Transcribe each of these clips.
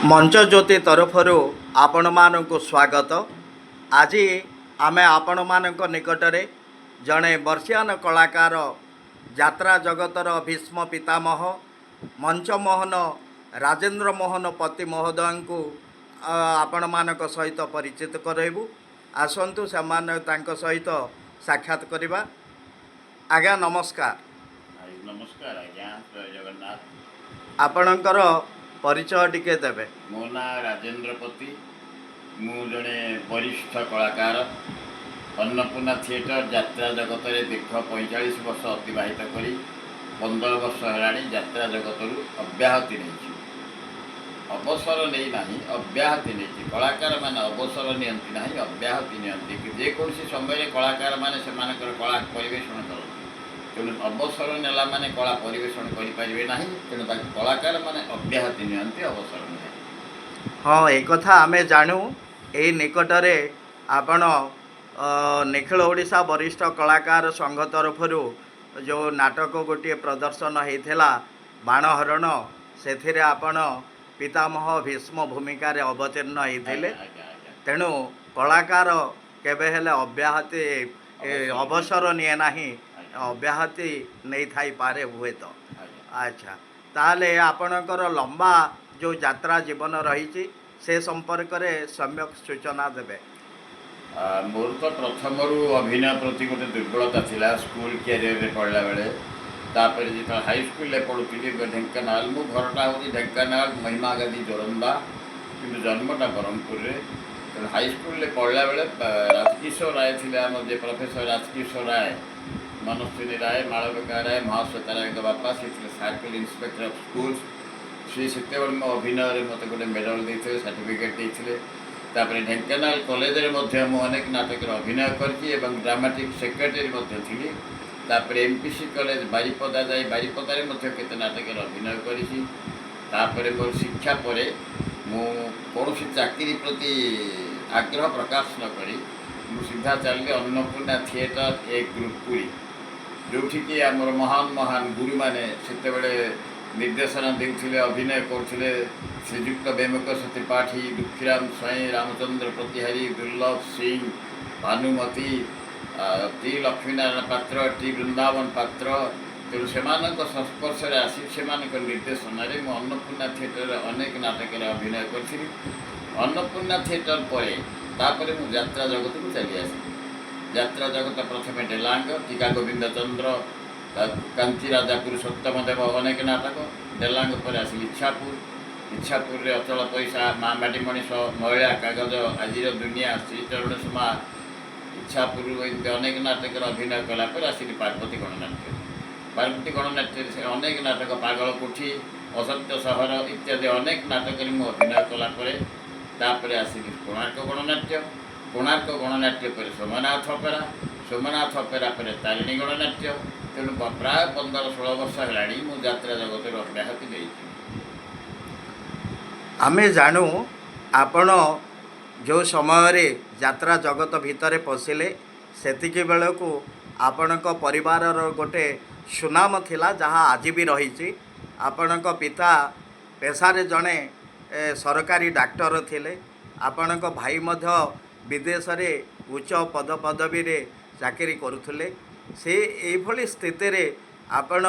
मंच ज्योति तरफर आपण मानक स्वागत। आज आमे आपण मानक निकटरे जड़े वर्षियान कलाकार यात्रा जगतर भीष्म पितामह मंचमोहन राजेंद्र मोहन पति महोदय को आपण मानक सहित परिचित करबू। आसतु से सहित साक्षात करवा। आज्ञा नमस्कार। नमस्कार आज्ञा, जय जगन्नाथ। आपणकर परिचय टिके देबे। मो ना राजेंद्र पति, मु जड़े वरिष्ठ कलाकार। अन्नपूर्णा थिएटर यात्रा जगत में दीर्घ 45 वर्ष अतिबाहित कर 15 वर्ष है यात्रा जगत अब्याहति नहीं, अवसर नहीं ना अब्याहति नहीं। कलाकार मैंने अवसर नियंती ना अब्याहति नियंती जेकोसी समय कलाकार मैंने से कला परिवेषण करते। तेणु अवसर नेला माने कला परिवेषण करें ना, तेणु कलाकार मैंने अब्याहति नियंती अवसर नहीं। हाँ, एक कथा आमे जानू। ए निकटरे आपण निखिल ओडिशा वरिष्ठ कलाकार संघ तरफर जो नाटक गोटे प्रदर्शन होता बाणहरण, से आपण पितामह भीष्म भूमिका अवतीर्ण होते। तेणु कलाकार केबे हेले अब्याहति अवसर निये नाही, अब्याहति नहीं थाई पारे हुए तो। अच्छा, ताले आपणकर लंबा जो यात्रा जीवन रही से संपर्क में सम्यक सूचना देवे। मोर तो प्रथम अभिनय प्रति गोटे दुर्बलता थिला स्कूल कैरियर रे पढ़ला बेले। तापर जो हाई स्कूल पढ़ुली ढेंकानाल, मो घरटा हूँ ढेंकानाल महिमा गादी जोरंदा, कि जन्मटा ब्रह्मपुर रे। हाई स्कूल पढ़ला बेले राजकिशोर राय थे आम जे प्रोफेसर राजकिशोर राय, मनस्विनी राय, मालविका राय, महाश्वेता राय बापा से सर्कल इन्स्पेक्टर ऑफ स्कूल्स। सी से मो अभिनय मत गोटे मेडल देते, सर्टिफिकेट देते। तापर ढेंकानाल कॉलेज में अनेक नाटक अभिनय करती, ड्रामाटिक सेक्रेटरी थी। तापर एमपीसी कॉलेज बारिपदा जाए बारिपदारे केते नाटक अभिनय करी। मोर शिक्षा पर कौन चाकरी प्रति आग्रह प्रकाश न करी सीधा चलिए अन्नपूर्णा थिएटर एक ग्रुप पुरी, जोठिकी आमर महान महान गुरु मैंने से निर्देशना देते, अभिनय करते। श्रीजुक्त बेमकेश त्रिपाठी, दुखीराम स्वाई, रामचंद्र प्रतिहारी, दुर्लभ सिंह, भानुमती, टी लक्ष्मीनारायण पात्र, टी वृंदावन पात्र। तेणु से संस्पर्श में आसी से निर्देशन में अन्नपूर्णा थिएटर अनेक नाटक अभिनय करी। अन्नपूर्णा थिएटर पर तापर मु यात्रा जगत को चली आसी। यात्रा जगत प्रथम डेलांग, टीका गोविंद चंद्र, कांची राजा पुरुषोत्तम देव अनेक नाटक। डेलांग पर आसी इच्छापुर अचल पैसा, माँ माटी मनीष, महिला कागज, आज दुनिया, श्रीचरण सुमा, इच्छापुर अनेक नाटक अभिनय कलापर आसिक पार्वती गणनाट्य। पार्वती गणनाट्य से अनेक नाटक, पागल कोठी, असत्य सहर इत्यादि अनेक नाटक मु अभिनय कलापर तापर आसिक कोणार्क गणनाट्य। कोणार्क गणनाट्य पर सोमनाथ अपेरा, सोमनाथ अपेरा पर तारिणी गणनाट्य। तेणु प्राय 15-16 वर्ष है मु यात्रा जगत अब्याहति दे। आमे जानू आपण जो समय यात्रा जगत भितर पशिले सेतिकी बेलू आपणक परिवार गोटे सुनाम थिला, जहाँ आज भी रही। आपणक पिता पेशारे जड़े सरकारी डाक्टर थिले। आपणक भाई मध्य विदेश रे उच्च पद पदवी रे चाकरी करुले। से यही स्थिति रे आपण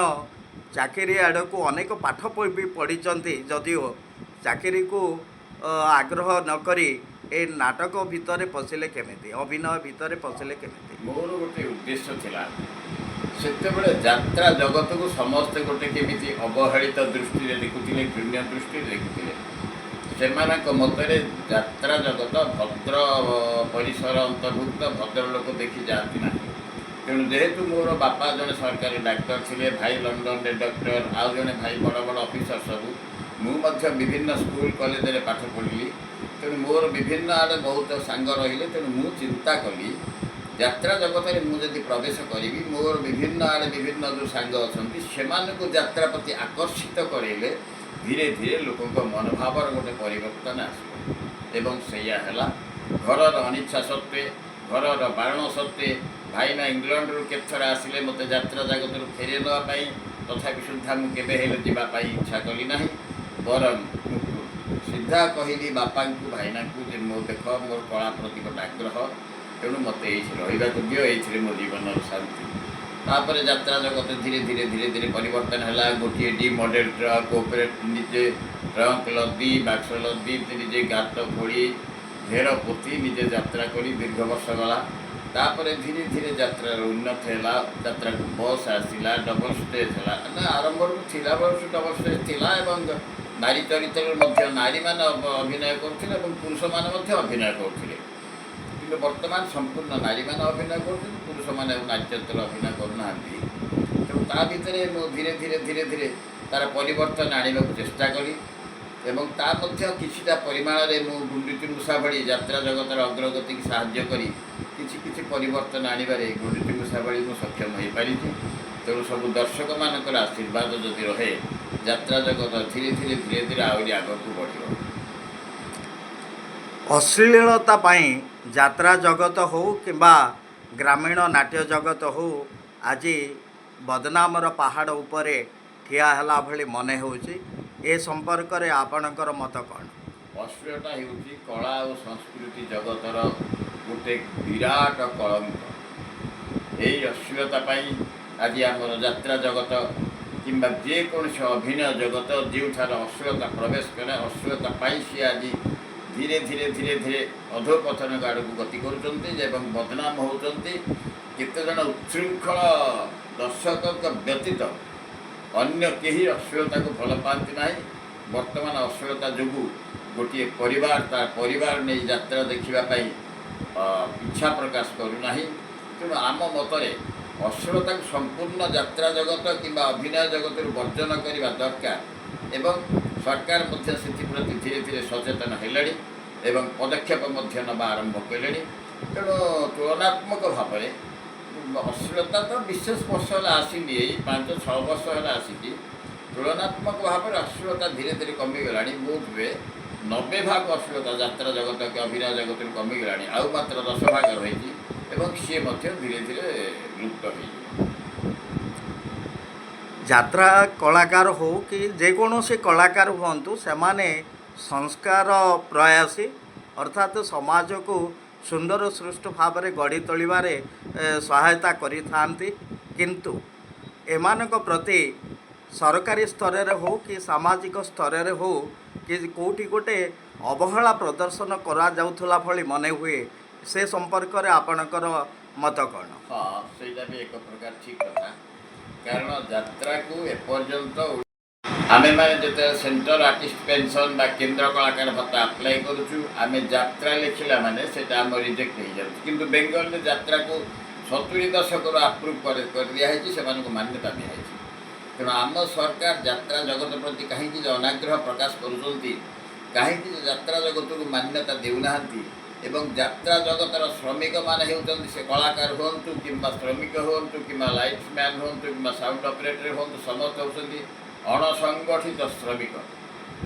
चाकरी आड़ को अनेक पाठ भी पढ़ी, जदिओ चाकरी को आग्रह नकरी ए नाटक भितर पशिले केमिति, अभिनय भितर पशिले केमिति। मोर गोटे उद्देश्य थिला सेतेबेले यात्रा जगत को समस्ते गोटे केमिति अवहेलित दृष्टि देखुले, घृण्य दृष्टि देखुले। सेमानक मतरे यात्रा जगत भद्र परिसर अंतर्भुक्त भद्र लोक देखी जाती ना। तेणु जेहेतु मोर बापा जड़े सरकारी डाक्टर थे, भाई लंडन रे डॉक्टर, आउ जड़े भाई बड़ बड़ ऑफिसर सब, मुझे विभिन्न स्कूल कॉलेज में पाठ पढ़ी। तेणु मोर विभिन्न आड़े बहुत सांग रही। तेणु मु चिंता कली यात्रा जगत में मुझे प्रवेश करी, मोर विभिन्न आड़े विभिन्न जो सांग अच्छा से यात्रा प्रति आकर्षित करेले धीरे धीरे लोकों मनोभाव गोटे परिवर्तन आसो। सैया घर अनिच्छा सत्वे, घर बारण सत्वे भाईना इंग्लैंड रू केथर आसिले मत यात्रा जगत फेरे नापी, तथापि सुधा मुझे जावाई इच्छा कली ना। बरं सीधा कहली बापा को भाईना को जे मो देख मोर कला प्रति गोटे आग्रह तेणु मत ये रहा दियो ये मो जीवन शांति तापर यात्रा जगत धीरे धीरे धीरे धीरे परिवर्तन है गोटे डी मॉडल ट्रक कोऑपरेट निजे ट्रंक लदी बाक्स लदी निजे गात खोली घेर पोती निजे यात्रा करी दीर्घ वर्ष गला तापर धीरे धीरे यात्रा उन्नत है यात्रा को बस आसला डबल स्टेज है ना आरंभ थिला वर्ष डबल स्टेज थिला एवं नारी चरित्र नारी मान अभिनय करथिले एवं पुरुष मान अभिनय करथिले किंतु वर्तमान संपूर्ण नारी मान अभिनय करथिले पुरुष मान नारी चरित्र अभिनय करूना तेणु ता भितर धीरे धीरे धीरे धीरे तार परिवर्तन आने को चेष्टा करी एवं ता मध्य किछिटा परिमाण रे मु गुंडुची मूषा भली यात्रा जगतर अग्रगति की साहाय्य करी किछि किछि परिवर्तन आनिबारे गुंडुची मूषा भली मु सक्षम हो पारि तेणु सब दर्शक मानकर आशीर्वाद जदि रहे यात्रा जगत धीरे धीरे धीरे धीरे आहरी आगक बढ़ अश्लीलता पाई यात्रा जगत हो किंबा ग्रामीण नाट्य जगत हो आज बदनामर पहाड़ उपरे ठिया हला भली मने होउची ए संपर्क रे आपणकर मत कौन अश्लीलता होउची कला और संस्कृति जगतर गोटे विराट कलंक यही अश्लीलता पाई आज आमर यात्रा जगत किंबा जेकोसी अभिनय जगत जोठार अश्लीलता प्रवेश करे अश्लीलता पाई सी आज धीरे धीरे धीरे धीरे अधोपतन आड़ को गति कर बदनाम होती केते जन उच्छृंखल दर्शक व्यतीत अन्य कहीं अश्लीलता को भल पाती ना वर्तमान अश्लीलता जो गोटे परिवार तार परिवार नहीं यात्रा देखापी इच्छा प्रकाश करूना तेणु आम मतरे अश्लीलता को संपूर्ण यात्रा जगत किंबा अभिनय जगत वर्जन करने दरकार एवं सरकार प्रति धीरे धीरे सचेतन है एवं पदक्षेप नवा आरंभ कले तेणु तुलनात्मक भाव में अश्लीलता तो विशेष वर्ष है आसनी 5-6 वर्ष है आसी तुलनात्मक भाव में अश्लीलता धीरे धीरे कमिगला बोध हुए 90 भाग अश्लीलता यात्रा जगत के अभिनय जगत कमिगला आउ मात्र 10 भाग रही सी धीरे धीरे लुप्त हो यात्रा कलाकार हो कि जेकोसी कलाकार हूँ से माने संस्कार प्रयासी अर्थात समाज को सुंदर सृष्ट भाव में गढ़ी तोलिबारे सहायता करि थांती किंतु एमानक प्रति सरकारी स्तर रे हो कि सामाजिक स्तर रे हो कि कोठी गोटे अवहेला प्रदर्शन करा जाउथला भली मने हुए से संपर्क रे आपणकर मत कौन हाँ से भी एक प्रकार ठीक कथा कारण यात्रा को एपर्यंत आमे माने जते सेंट्रल आर्टिस्ट पेंशन बा केंद्र कलाकार भत्ता अप्लाई करूछु आमे यात्रा लिखिला माने सेटा हम रिजेक्ट हो जाउ किंतु बेंगल में यात्रा को 70 दशक अप्रूव कर दिया है से मानको मान्यता दिया है तेणु आम सरकार यात्रा जगत प्रति कहीं अनाग्रह प्रकाश करुँच कहीं यात्रा जगत को मान्यता देउना एवं यात्रा जगतर श्रमिक मान से कलाकार हूँ कि श्रमिक हूँ कि लाइट्समैन हूँ कि साउंड ऑपरेटर हूँ समस्त होती अणसंगठित श्रमिक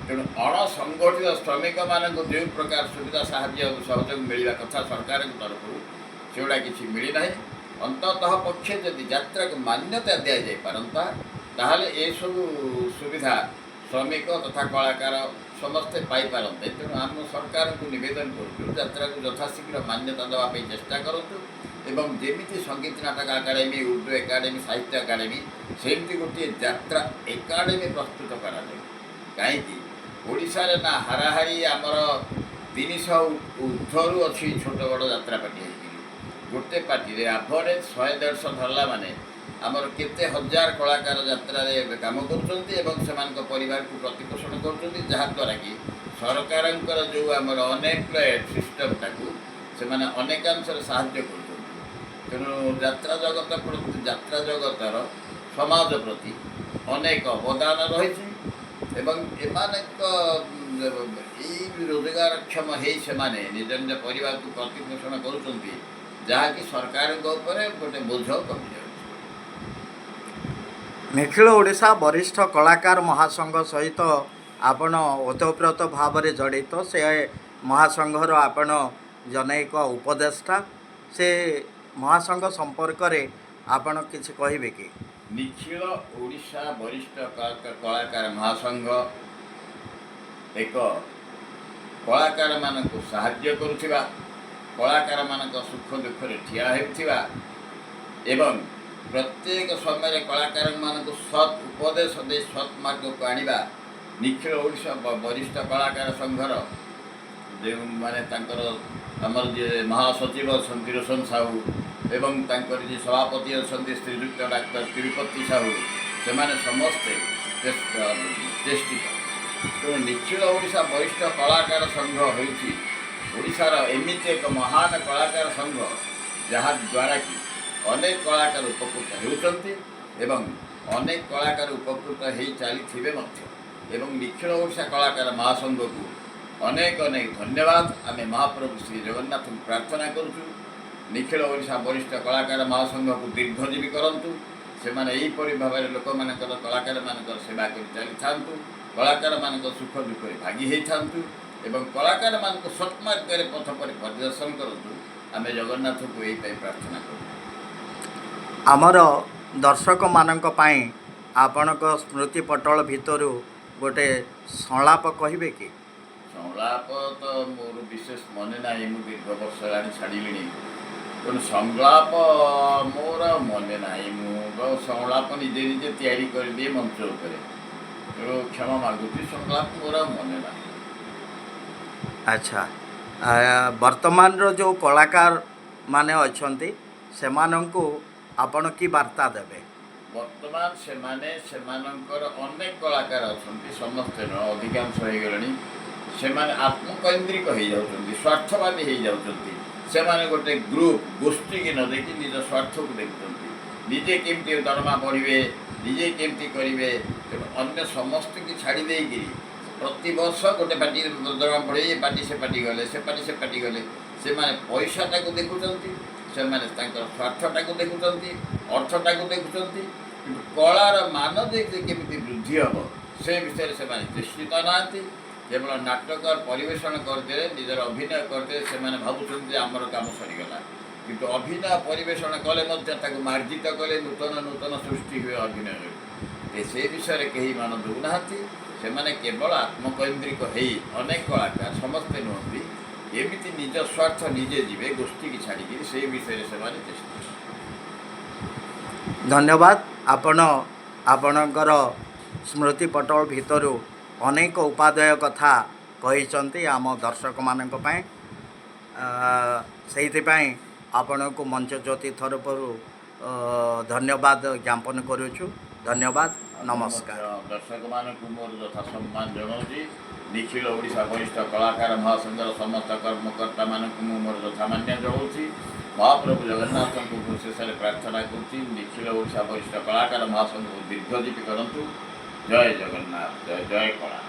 तेणु अणसंगठित श्रमिक मान जो प्रकार सुविधा साहाय्य सहयोग मिलवा कथा सरकार तरफ सेगुड़ा किसी मिलना अंततः पक्षे जदि यात्रा को मान्यता दि जाए पारंता ताहले ए सब सुविधा श्रमिक तथा कलाकार समस्ते पाइपारते तेणु आम सरकार को निवेदन करूँ यात्रा को यथाशीघ्र मान्यता देवाई चेष्टा करूँ एवं जमी संगीत नाटक एकाडेमी उर्दू एकाडेमी साहित्य एकाडेमी सेमती गोटे यात्रा एकाडेमी प्रस्तुत करा कहीं ओडिशा रे ना हाराहारी आमर 300 ऊर्धरू अच्छी छोट बड़ यात्रा पार्टी गोटे पार्टी रे एवरेज 100-150 धरला माने आमर केते हजार कलाकार यात्रा रे काम कर परिवार को प्रतिपोषण कर कि सरकार जो आमर अनएम्प्लॉयड सिस्टम टाकू से माने अनेकांश साहाय्य कर तेणु यात्रा जगत प्रति यात्रा जगतर समाज प्रति अनेक अवदान रही रोजगार क्षम हो निज निज परिवार को प्रतिपोषण करुँच सरकार गोटे बोझ कमी जाए निखिल ओडिशा वरिष्ठ कलाकार महासंघ सहित आपण ओतप्रोत भाव में जड़ित से महासंघर आपण जनैक उपदेष्टा से महासंघ संपर्क रे आपण किछि कहिबे कि निखिल ओडिशा वरिष्ठ कलाकार महासंघ एक କଳାକାରମାନଙ୍କୁ ସାହାଯ୍ୟ କରୁଥିବା, କଳାକାରମାନଙ୍କ ସୁଖ ଦୁଃଖରେ ଠିଆ ହେଉଥିବା ଏବଂ ପ୍ରତ୍ୟେକ ସମୟରେ କଳାକାରମାନଙ୍କୁ ସତ୍ ଉପଦେଶ ଦେଇ ସତ୍ ମାର୍ଗକୁ ଆଣିବା ନିଖିଳ ଓଡ଼ିଶା ବରିଷ୍ଠ କଳାକାର ସଂଘର ଯେଉଁମାନେ ତାଙ୍କର ଆମର ଯିଏ ମହାସଚିବ ଅଛନ୍ତି ରୋଶନ ସାହୁ ଏବଂ ତାଙ୍କର ଯିଏ ସଭାପତି ଅଛନ୍ତି ଶ୍ରୀଯୁକ୍ତ ଡାକ୍ତର ତିରୁପତି ସାହୁ, ସେମାନେ ସମସ୍ତେ ଚେଷ୍ଟିତ। ତେଣୁ ନିଖିଳ ଓଡ଼ିଶା ବରିଷ୍ଠ କଳାକାର ସଂଘ ହେଉଛି ଓଡ଼ିଶାର ଏମିତି ଏକ ମହାନ କଳାକାର ସଂଘ ଯାହାଦ୍ୱାରା କି ଅନେକ କଳାକାର ଉପକୃତ ହେଉଛନ୍ତି ଏବଂ ଅନେକ କଳାକାର ଉପକୃତ ହେଇ ଚାଲିଥିବେ ମଧ୍ୟ। ଏବଂ ନିଖିଳ ଓଡ଼ିଶା କଳାକାର ମହାସଂଘକୁ ଅନେକ ଅନେକ ଧନ୍ୟବାଦ ଆମେ ମହାପ୍ରଭୁ ଶ୍ରୀ ଜଗନ୍ନାଥଙ୍କୁ ପ୍ରାର୍ଥନା କରୁଛୁ। ନିଖିଳ ଓଡ଼ିଶା ବରିଷ୍ଠ କଳାକାର ମହାସଂଘକୁ ଦୀର୍ଘଜୀବୀ କରନ୍ତୁ। ସେମାନେ ଏହିପରି ଭାବରେ ଲୋକମାନଙ୍କର କଳାକାରମାନଙ୍କର ସେବା କରି ଚାଲିଥାନ୍ତୁ, କଳାକାରମାନଙ୍କ ସୁଖ ଦୁଃଖରେ ଭାଗି ହେଇଥାନ୍ତୁ ଏବଂ କଳାକାରମାନଙ୍କୁ ସତ୍ମାର୍ଗରେ ପଥ ପରେ ପରିଦର୍ଶନ କରନ୍ତୁ। ଆମେ ଜଗନ୍ନାଥଙ୍କୁ ଏଇପାଇଁ ପ୍ରାର୍ଥନା କରୁ। ଆମର ଦର୍ଶକମାନଙ୍କ ପାଇଁ ଆପଣଙ୍କ ସ୍ମୃତି ପଟଳ ଭିତରୁ ଗୋଟେ ସଂଳାପ କହିବେ କି? ସଂଳାପ ତ ମୋର ବିଶେଷ ମନେ ନାହିଁ, ମୁଁ ଦୀର୍ଘ ବର୍ଷ ହେଲାଣି ଛାଡ଼ିଲିଣି। ତେଣୁ ସଂଳାପ ମୋର ମନେ ନାହିଁ। ମୁଁ ସଂଳାପ ନିଜେ ନିଜେ ତିଆରି କରିଦିଏ ମଞ୍ଚ ଉପରେ। ତେଣୁ କ୍ଷମା ମାଗୁଛି, ସଂଳାପ ମୋର ମନେ ନାହିଁ। ଆଚ୍ଛା, ବର୍ତ୍ତମାନର ଯେଉଁ କଳାକାର ମାନେ ଅଛନ୍ତି ସେମାନଙ୍କୁ ଆପଣ କି ବାର୍ତ୍ତା ଦେବେ? ବର୍ତ୍ତମାନ ସେମାନେ ସେମାନଙ୍କର ଅନେକ କଳାକାର ଅଛନ୍ତି, ସମସ୍ତେ ନୁହଁ, ଅଧିକାଂଶ ହେଇଗଲେଣି। ସେମାନେ ଆତ୍ମକୈନ୍ଦ୍ରିକ ହେଇଯାଉଛନ୍ତି, ସ୍ୱାର୍ଥବାଦୀ ହେଇଯାଉଛନ୍ତି। ସେମାନେ ଗୋଟେ ଗ୍ରୁପ୍ ଗୋଷ୍ଠୀକି ନ ଦେଖି ନିଜ ସ୍ୱାର୍ଥକୁ ଦେଖୁଛନ୍ତି। ନିଜେ କେମିତି ଦରମା ବଢ଼ିବେ, ନିଜେ କେମିତି କରିବେ, ଅନ୍ୟ ସମସ୍ତଙ୍କୁ ଛାଡ଼ି ଦେଇକିରି ପ୍ରତିବର୍ଷ ଗୋଟେ ପାର୍ଟି ଦରମା ବଢ଼େଇ ଏ ପାର୍ଟି ସେ ପାର୍ଟି ଗଲେ, ସେ ପାର୍ଟି ସେ ପାର୍ଟି ଗଲେ। ସେମାନେ ପଇସାଟାକୁ ଦେଖୁଛନ୍ତି, ସେମାନେ ତାଙ୍କର ସ୍ୱାର୍ଥଟାକୁ ଦେଖୁଛନ୍ତି, ଅର୍ଥଟାକୁ ଦେଖୁଛନ୍ତି। କିନ୍ତୁ କଳାର ମାନ ଯେ କେମିତି ବୃଦ୍ଧି ହେବ ସେ ବିଷୟରେ ସେମାନେ ଚେଷ୍ଟିତ ନାହାନ୍ତି। କେବଳ ନାଟକ ପରିବେଷଣ କରିଦେଲେ, ନିଜର ଅଭିନୟ କରିଦେଲେ ସେମାନେ ଭାବୁଛନ୍ତି ଯେ ଆମର କାମ ସରିଗଲା। କିନ୍ତୁ ଅଭିନୟ ପରିବେଷଣ କଲେ ମଧ୍ୟ ତାକୁ ମାର୍ଜିତ କଲେ ନୂତନ ନୂତନ ସୃଷ୍ଟି ହୁଏ ଅଭିନୟରେ। ସେ ବିଷୟରେ କେହି ମାନ ଦେଉନାହାନ୍ତି। ସେମାନେ କେବଳ ଆତ୍ମକୈନ୍ଦ୍ରିକ ହେଇ ଅନେକ କଳାକାର, ସମସ୍ତେ ନୁହନ୍ତି, ଏମିତି ନିଜ ସ୍ୱାର୍ଥ ନିଜେ ଯିବେ ଗୋଷ୍ଠୀକି ଛାଡ଼ିକିରି, ସେଇ ବିଷୟରେ ସେମାନେ ଚେଷ୍ଟା। ଧନ୍ୟବାଦ। ଆପଣ ଆପଣଙ୍କର ସ୍ମୃତି ପଟଳ ଭିତରୁ ଅନେକ ଉପାଦେୟ କଥା କହିଛନ୍ତି ଆମ ଦର୍ଶକମାନଙ୍କ ପାଇଁ। ସେଇଥିପାଇଁ ଆପଣଙ୍କୁ ମଞ୍ଚ ଜ୍ୟୋତି ତରଫରୁ ଧନ୍ୟବାଦ ଜ୍ଞାପନ କରୁଛୁ। ଧନ୍ୟବାଦ, ନମସ୍କାର। ଦର୍ଶକମାନଙ୍କୁ ମୋର ଯଥା ସମ୍ମାନ ଜଣାଉଛି। ନିଖିଳ ଓଡ଼ିଶା ବରିଷ୍ଠ କଳାକାର ମହାସଂଘର ସମସ୍ତ କର୍ମକର୍ତ୍ତାମାନଙ୍କୁ ମୁଁ ମୋର ଯଥାମାନ୍ୟ ଜଣାଉଛି। ମହାପ୍ରଭୁ ଜଗନ୍ନାଥଙ୍କୁ ଶେଷରେ ପ୍ରାର୍ଥନା କରୁଛି, ନିଖିଳ ଓଡ଼ିଶା ବରିଷ୍ଠ କଳାକାର ମହାସଂଘକୁ ଦୀର୍ଘଜୀବୀ କରନ୍ତୁ। ଜୟ ଜଗନ୍ନାଥ, ଜୟ ଜୟ କଳା।